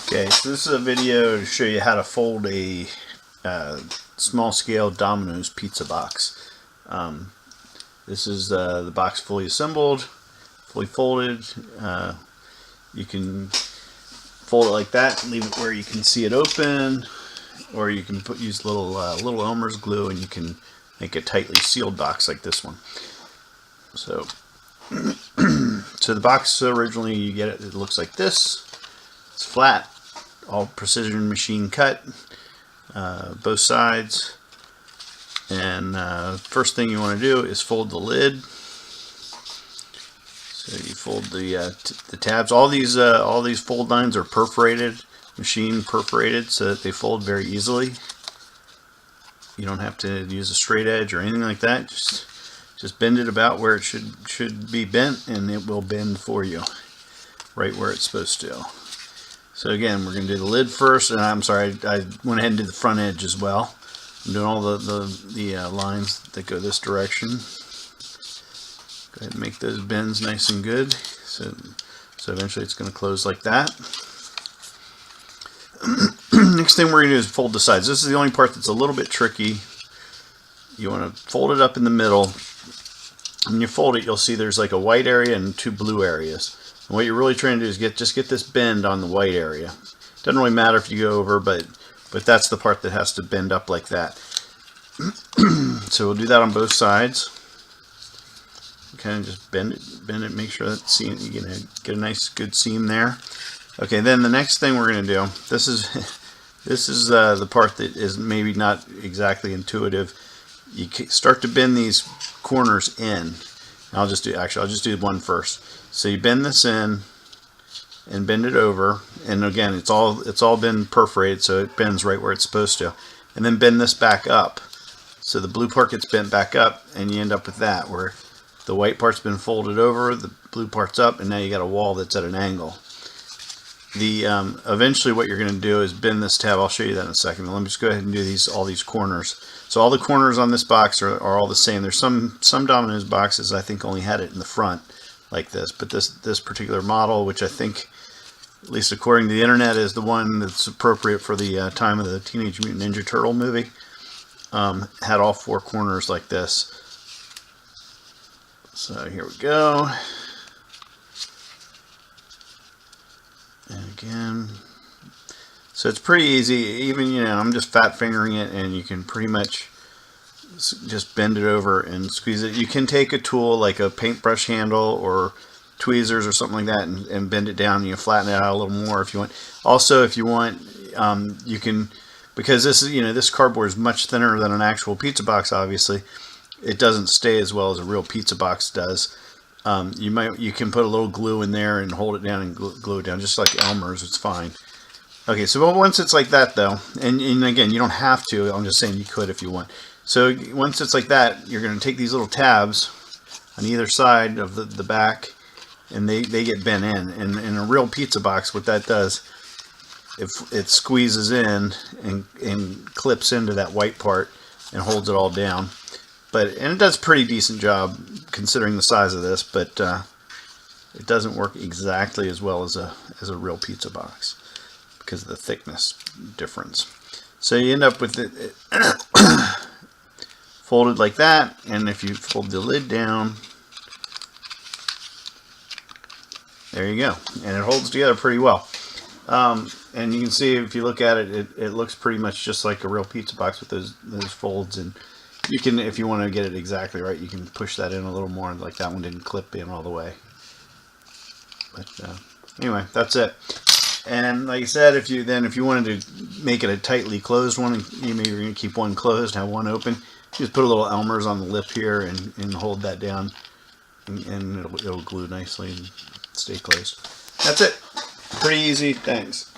Okay, so this is a video to show you how to fold a small scale Domino's pizza box. This is the box fully assembled, fully folded. You can fold it like that, leave it where you can see it open, or you can use little Elmer's glue and you can make a tightly sealed box like this one. So, so the box originally you get it looks like this. It's flat, all precision machine cut, both sides. And first thing you want to do is fold the lid. So you fold the tabs. All these fold lines are perforated, machine perforated, so that they fold very easily. You don't have to use a straight edge or anything like that. Just bend it about where it should be bent, and it will bend for you, right where it's supposed to. So again, we're going to do the lid first, and I'm sorry, I went ahead and did the front edge as well. I'm doing all the lines that go this direction. Go ahead and make those bends nice and good. So eventually it's going to close like that. Next thing we're going to do is fold the sides. This is the only part that's a little bit tricky. You want to fold it up in the middle. When you fold it, you'll see there's like a white area and two blue areas. And what you're really trying to do is just get this bend on the white area. Doesn't really matter if you go over, but that's the part that has to bend up like that. So we'll do that on both sides. Kind of just bend it, make sure that seam, you get a nice good seam there. Okay, then the next thing we're going to do, this is the part that is maybe not exactly intuitive. You start to bend these corners in. I'll just do one first. So you bend this in and bend it over, and again it's all been perforated, so it bends right where it's supposed to. And then bend this back up, so the blue part gets bent back up, and you end up with that where the white part's been folded over, the blue part's up, and now you got a wall that's at an angle. Eventually what you're going to do is bend this tab. I'll show you that in a second. But let me just go ahead and do all these corners. So all the corners on this box are all the same. There's some Domino's boxes I think only had it in the front like this, but this particular model, which I think, at least according to the internet, is the one that's appropriate for the time of the Teenage Mutant Ninja Turtle movie, had all four corners like this. So here we go. And again, so it's pretty easy. Even, I'm just fat fingering it, and you can pretty much just bend it over and squeeze it. You can take a tool like a paintbrush handle or tweezers or something like that and bend it down, and you flatten it out a little more if you want. Also, if you want, you can, because this cardboard is much thinner than an actual pizza box. Obviously, it doesn't stay as well as a real pizza box does. You can put a little glue in there and hold it down and glue it down, just like Elmer's. It's fine. Okay, so once it's like that though, and again, you don't have to. I'm just saying you could if you want. So once it's like that, you're going to take these little tabs on either side of the back, and they get bent in. And in a real pizza box, what that does, it squeezes in and clips into that white part and holds it all down. And it does a pretty decent job considering the size of this, but it doesn't work exactly as well as a real pizza box because of the thickness difference. So you end up with it folded like that, and if you fold the lid down, there you go, and it holds together pretty well. And you can see if you look at it, it looks pretty much just like a real pizza box with those folds. And you can, if you want to get it exactly right, you can push that in a little more, like that one didn't clip in all the way. But anyway, that's it. And like I said, if you wanted to make it a tightly closed one, you maybe you're going to keep one closed, have one open, just put a little Elmer's on the lip here and hold that down, and it'll glue nicely and stay closed. That's it. Pretty easy. Thanks.